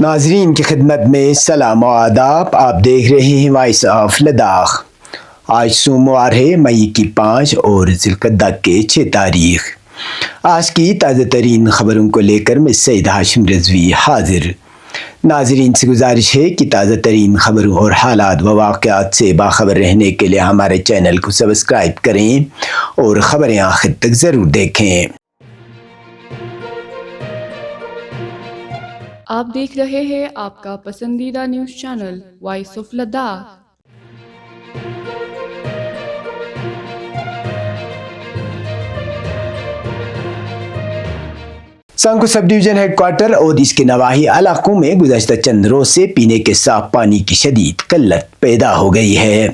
ناظرین کی خدمت میں سلام و آداب. آپ دیکھ رہے ہیں وائس آف لداخ. آج سوموار ہے، مئی کی 5 اور ذوالقعدہ کے 6 تاریخ. آج کی تازہ ترین خبروں کو لے کر میں سید ہاشم رضوی حاضر. ناظرین سے گزارش ہے کہ تازہ ترین خبروں اور حالات و واقعات سے باخبر رہنے کے لیے ہمارے چینل کو سبسکرائب کریں اور خبریں آخر تک ضرور دیکھیں. آپ دیکھ رہے ہیں آپ کا پسندیدہ news channel voice of Ladakh. Sankoo sub division head quarter اور اس کے نواحی علاقوں میں گزشتہ چند روز سے پینے کے صاف پانی کی شدید قلت پیدا ہو گئی ہے.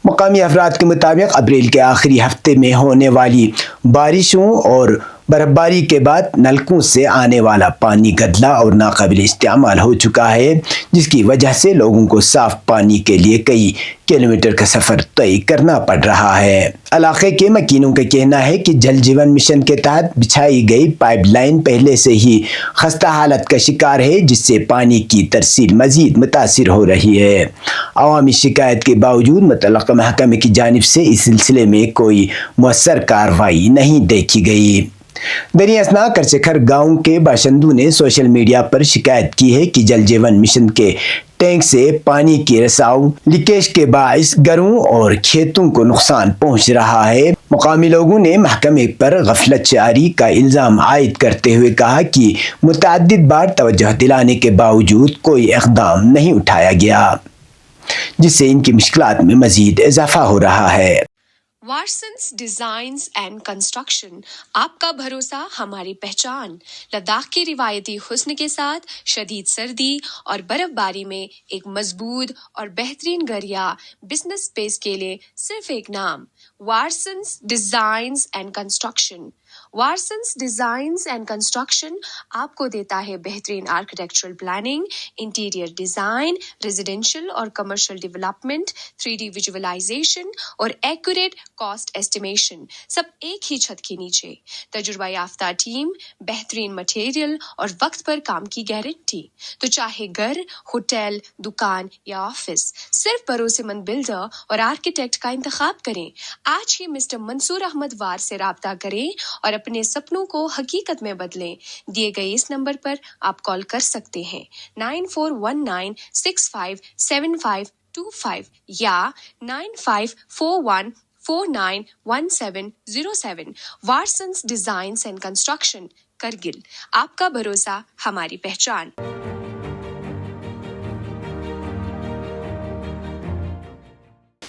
مقامی افراد کے مطابق اپریل کے آخری ہفتے میں ہونے والی بارشوں اور برف باری کے بعد نلکوں سے آنے والا پانی گدلا اور ناقابل استعمال ہو چکا ہے، جس کی وجہ سے لوگوں کو صاف پانی کے لیے کئی کلومیٹر کا سفر طے کرنا پڑ رہا ہے. علاقے کے مکینوں کا کہنا ہے کہ جل جیون مشن کے تحت بچھائی گئی پائپ لائن پہلے سے ہی خستہ حالت کا شکار ہے، جس سے پانی کی ترسیل مزید متاثر ہو رہی ہے. عوامی شکایت کے باوجود متعلقہ محکمے کی جانب سے اس سلسلے میں کوئی مؤثر کارروائی نہیں دیکھی گئی. دریں اثنا کرچکھر گاؤں کے باشندوں نے سوشل میڈیا پر شکایت کی ہے کہ جل جیون مشن کے ٹینک سے پانی کی رساؤ لیکیج کے باعث گھروں اور کھیتوں کو نقصان پہنچ رہا ہے. مقامی لوگوں نے محکمے پر غفلت جاری کا الزام عائد کرتے ہوئے کہا کہ متعدد بار توجہ دلانے کے باوجود کوئی اقدام نہیں اٹھایا گیا، جس سے ان کی مشکلات میں مزید اضافہ ہو رہا ہے. وارسنس ڈیزائنز اینڈ کنسٹرکشن، آپ کا بھروسہ ہماری پہچان. لداخ کی روایتی حسن کے ساتھ شدید سردی اور برف باری میں ایک مضبوط اور بہترین گھر یا بزنس اسپیس کے لیے صرف ایک نام، وارسنس ڈیزائنز اینڈ کنسٹرکشن. وارسنس ڈیزائنز اینڈ کنسٹرکشن آپ کو دیتا ہے بہترین architectural planning, interior design, residential اور کمرشل ڈیولپمنٹ، 3D ویژولائزیشن اور ایکوریٹ کاسٹ ایسٹیمیشن، سب ایک ہی چھت کے نیچے. تجربہ یافتہ ٹیم، بہترین مٹیریل اور وقت پر کام کی گارنٹی. تو چاہے گھر، ہوٹل، دکان یا آفس، صرف بھروسے مند بلڈر اور آرکیٹیکٹ کا انتخاب کریں. آج ہی مسٹر منصور احمد وار سے رابطہ کریں اور اپنے سپنوں کو حقیقت میں بدلیں. دیے گئے اس نمبر پر آپ کال کر سکتے ہیں 9419657525 یا 9541491707. وارسنس ڈیزائنز اینڈ کنسٹرکشن، کرگل. آپ کا بھروسہ ہماری پہچان.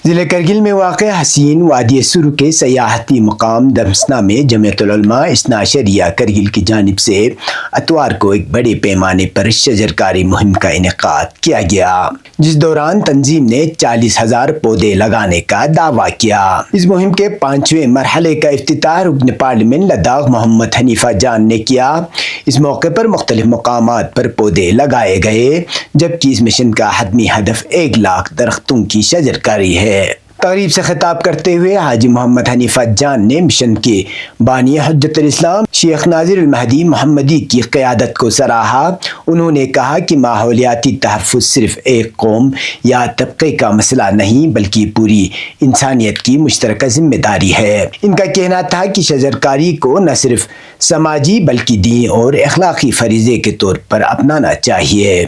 ضلع کرگل میں واقع حسین وادی سرو کے سیاحتی مقام دمسنا میں جمعیت العلماء اثنا عشریہ کرگل کی جانب سے اتوار کو ایک بڑے پیمانے پر شجرکاری مہم کا انعقاد کیا گیا، جس دوران تنظیم نے 40,000 پودے لگانے کا دعویٰ کیا. اس مہم کے 5ویں مرحلے کا افتتاح رکن پارلیمنٹ لداخ محمد حنیفہ جان نے کیا. اس موقع پر مختلف مقامات پر پودے لگائے گئے، جبکہ اس مشن کا حتمی ہدف 1 لاکھ درختوں کی شجرکاری ہے. تقریب سے خطاب کرتے ہوئے حاجی محمد حنیفہ جان نے مشن کے بانی حجت الاسلام شیخ ناظر المہدی محمدی کی قیادت کو سراہا. انہوں نے کہا کہ ماحولیاتی تحفظ صرف ایک قوم یا طبقے کا مسئلہ نہیں، بلکہ پوری انسانیت کی مشترکہ ذمہ داری ہے. ان کا کہنا تھا کہ شجرکاری کو نہ صرف سماجی بلکہ دینی اور اخلاقی فریضے کے طور پر اپنانا چاہیے.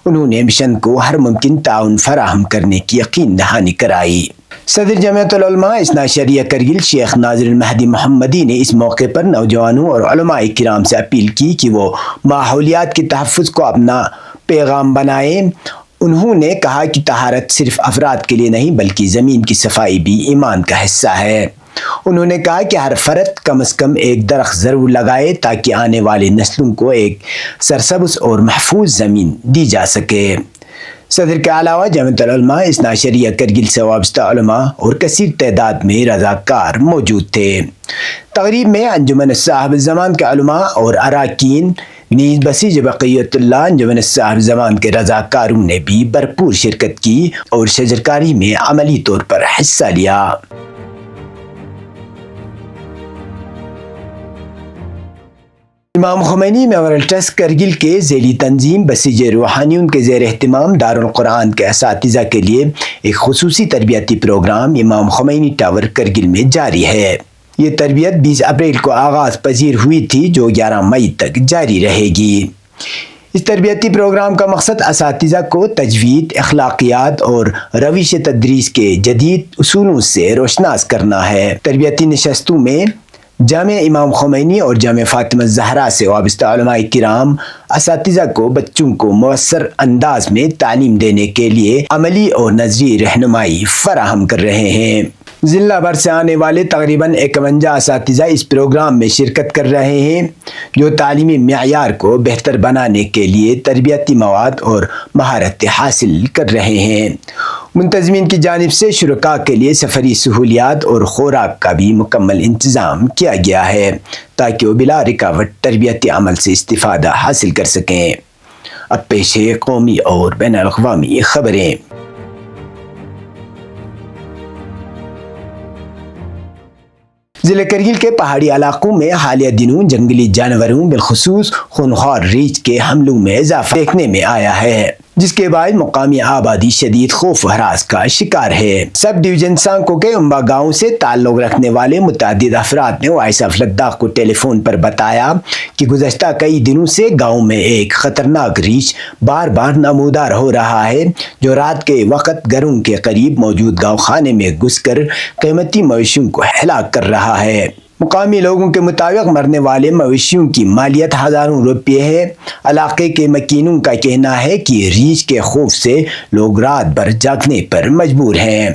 انہوں نے مشن کو ہر ممکن تعاون فراہم کرنے کی یقین دہانی کرائی. صدر جمعیت العلماء اثنا عشریہ کرگل شیخ ناظر المہدی محمدی نے اس موقع پر نوجوانوں اور علماء کرام سے اپیل کی کہ وہ ماحولیات کے تحفظ کو اپنا پیغام بنائیں. انہوں نے کہا کہ طہارت صرف افراد کے لیے نہیں بلکہ زمین کی صفائی بھی ایمان کا حصہ ہے. انہوں نے کہا کہ ہر فرد کم از کم ایک درخت ضرور لگائے تاکہ آنے والی نسلوں کو ایک سرسبز اور محفوظ زمین دی جا سکے. صدر کے علاوہ جمعیت العلماء اثنا عشریہ کرگل سے وابستہ علماء اور کثیر تعداد میں رضاکار موجود تھے. تقریب میں انجمن صاحب الزمان کے علماء اور اراکین نیز بسیج بقیت اللہ انجمن صاحب الزمان کے رضاکاروں نے بھی بھرپور شرکت کی اور شجرکاری میں عملی طور پر حصہ لیا. امام خمینی میموریل ٹرسٹ کرگل کے ذیلی تنظیم بسیج روحانیون کے زیر اہتمام دارالقرآن کے اساتذہ کے لیے ایک خصوصی تربیتی پروگرام امام خمینی ٹاور کرگل میں جاری ہے۔ یہ تربیت 20 اپریل کو آغاز پذیر ہوئی تھی جو 11 مئی تک جاری رہے گی۔ اس تربیتی پروگرام کا مقصد اساتذہ کو تجوید، اخلاقیات اور روش تدریس کے جدید اصولوں سے روشناس کرنا ہے۔ تربیتی نشستوں میں جامعہ امام خمینی اور جامعہ فاطمہ الزہرا سے وابستہ علماء کرام اساتذہ کو بچوں کو مؤثر انداز میں تعلیم دینے کے لیے عملی اور نظری رہنمائی فراہم کر رہے ہیں۔ ضلع بھر سے آنے والے تقریباً 51 اساتذہ اس پروگرام میں شرکت کر رہے ہیں جو تعلیمی معیار کو بہتر بنانے کے لیے تربیتی مواد اور مہارتیں حاصل کر رہے ہیں۔ منتظمین کی جانب سے شرکاء کے لیے سفری سہولیات اور خوراک کا بھی مکمل انتظام کیا گیا ہے تاکہ وہ بلا رکاوٹ تربیتی عمل سے استفادہ حاصل کر سکیں۔ اب پیش ہے قومی اور بین الاقوامی خبریں۔ ضلع کرگل کے پہاڑی علاقوں میں حالیہ دنوں جنگلی جانوروں بالخصوص خونخوار ریچھ کے حملوں میں اضافہ دیکھنے میں آیا ہے، جس کے بعد مقامی آبادی شدید خوف و ہراس کا شکار ہے۔ سب ڈویژن سانکو کے امبا گاؤں سے تعلق رکھنے والے متعدد افراد نے وائس آف لداخ کو ٹیلی فون پر بتایا کہ گزشتہ کئی دنوں سے گاؤں میں ایک خطرناک ریچھ بار بار نمودار ہو رہا ہے جو رات کے وقت گھروں کے قریب موجود گاؤں خانے میں گھس کر قیمتی مویشیوں کو ہلاک کر رہا ہے۔ مقامی لوگوں کے مطابق مرنے والے مویشیوں کی مالیت ہزاروں روپے ہے۔ علاقے کے مکینوں کا کہنا ہے کہ ریچھ کے خوف سے لوگ رات بھر جاگنے پر مجبور ہیں،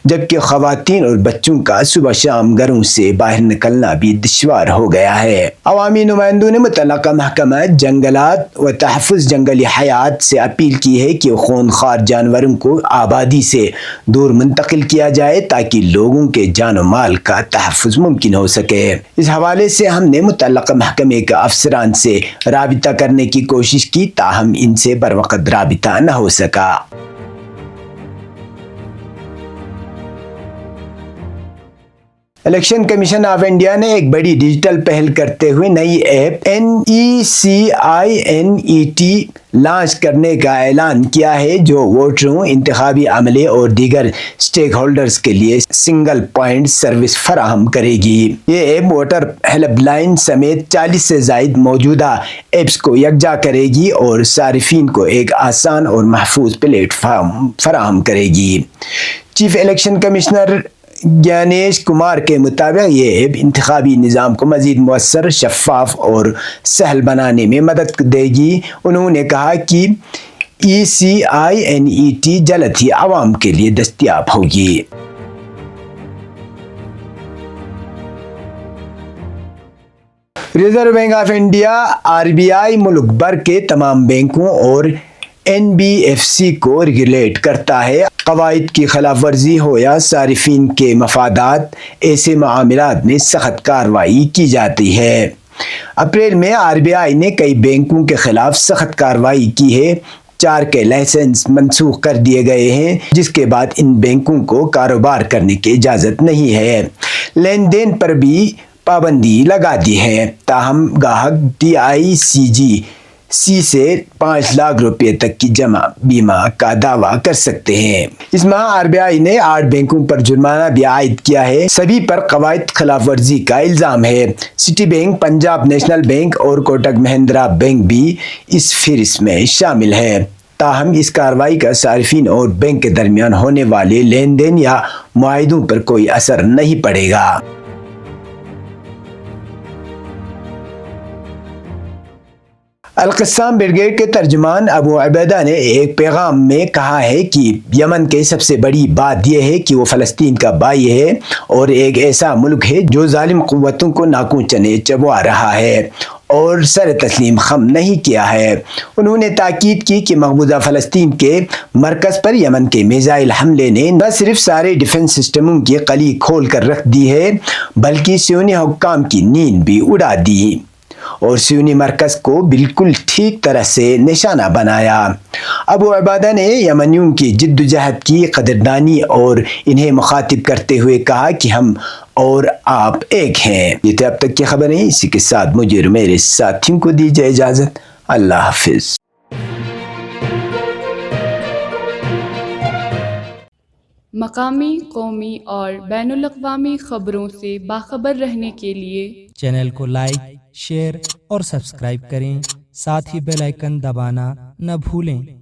جبکہ خواتین اور بچوں کا صبح شام گھروں سے باہر نکلنا بھی دشوار ہو گیا ہے۔ عوامی نمائندوں نے متعلقہ محکمہ جنگلات و تحفظ جنگلی حیات سے اپیل کی ہے کہ خونخوار جانوروں کو آبادی سے دور منتقل کیا جائے تاکہ لوگوں کے جان و مال کا تحفظ ممکن ہو سکے۔ اس حوالے سے ہم نے متعلقہ محکمے کے افسران سے رابطہ کرنے کی کوشش کی تاہم ان سے بروقت رابطہ نہ ہو سکا۔ الیکشن کمیشن آف انڈیا نے ایک بڑی ڈیجیٹل پہل کرتے ہوئے نئی ایپ NECINET لانچ کرنے کا اعلان کیا ہے جو ووٹروں، انتخابی عملے اور دیگر سٹیک ہولڈرز کے لیے سنگل پوائنٹ سروس فراہم کرے گی۔ یہ ایپ ووٹر ہیلپ لائن سمیت 40 سے زائد موجودہ ایپس کو یکجا کرے گی اور صارفین کو ایک آسان اور محفوظ پلیٹ فارم فراہم کرے گی۔ چیف الیکشن کمشنر گیانیش کمار کے مطابق یہ ایپ انتخابی نظام کو مزید مؤثر، شفاف اور سہل بنانے میں مدد دے گی۔ انہوں نے کہا کہ ECINET جلد ہی عوام کے لیے دستیاب ہوگی۔ Reserve bank of India RBI ملک بھر کے تمام بینکوں اور NBFC کو ریگولیٹ کرتا ہے۔ قواعد کی خلاف ورزی ہو یا صارفین کے مفادات، ایسے معاملات میں سخت کارروائی کی جاتی ہے۔ اپریل میں RBI نے کئی بینکوں کے خلاف سخت کارروائی کی ہے۔ 4 کے لائسنس منسوخ کر دیے گئے ہیں جس کے بعد ان بینکوں کو کاروبار کرنے کی اجازت نہیں ہے۔ لین دین پر بھی پابندی لگا دی ہے، تاہم گاہک DICGC سے 5 لاکھ روپے تک کی جمع بیمہ کا دعویٰ کر سکتے ہیں۔ اس ماہ RBI نے 8 بینکوں پر جرمانہ بھی عائد کیا ہے۔ سبھی پر قواعد خلاف ورزی کا الزام ہے۔ City bank, Punjab national bank اور کوٹک مہندرا بینک بھی اس فہرست میں شامل ہے۔ تاہم اس کارروائی کا صارفین اور بینک کے درمیان ہونے والے لین دین یا معاہدوں پر کوئی اثر نہیں پڑے گا۔ القسام بریگیڈ کے ترجمان ابو عبیدہ نے ایک پیغام میں کہا ہے کہ یمن کے سب سے بڑی بات یہ ہے کہ وہ فلسطین کا بھائی ہے اور ایک ایسا ملک ہے جو ظالم قوتوں کو ناکوں چنے چبوا رہا ہے اور سر تسلیم خم نہیں کیا ہے۔ انہوں نے تاکید کی کہ مقبوضہ فلسطین کے مرکز پر یمن کے میزائل حملے نے نہ صرف سارے ڈیفنس سسٹموں کی قلی کھول کر رکھ دی ہے بلکہ صہیونی حکام کی نیند بھی اڑا دی۔ اور سیونی مرکز کو بالکل ٹھیک طرح سے نشانہ بنایا۔ ابو عبادہ نے یمنیوں کی جدوجہد کی قدردانی اور انہیں مخاطب کرتے ہوئے کہا کہ ہم اور آپ ایک ہیں۔ یہ تھے اب تک کی خبریں، اسی کے ساتھ مجھے اور میرے ساتھیوں کو دیجیے اجازت۔ اللہ حافظ۔ مقامی، قومی اور بین الاقوامی خبروں سے باخبر رہنے کے لیے چینل کو لائک، شیئر اور سبسکرائب کریں، ساتھ ہی بیل آئیکن دبانا نہ بھولیں۔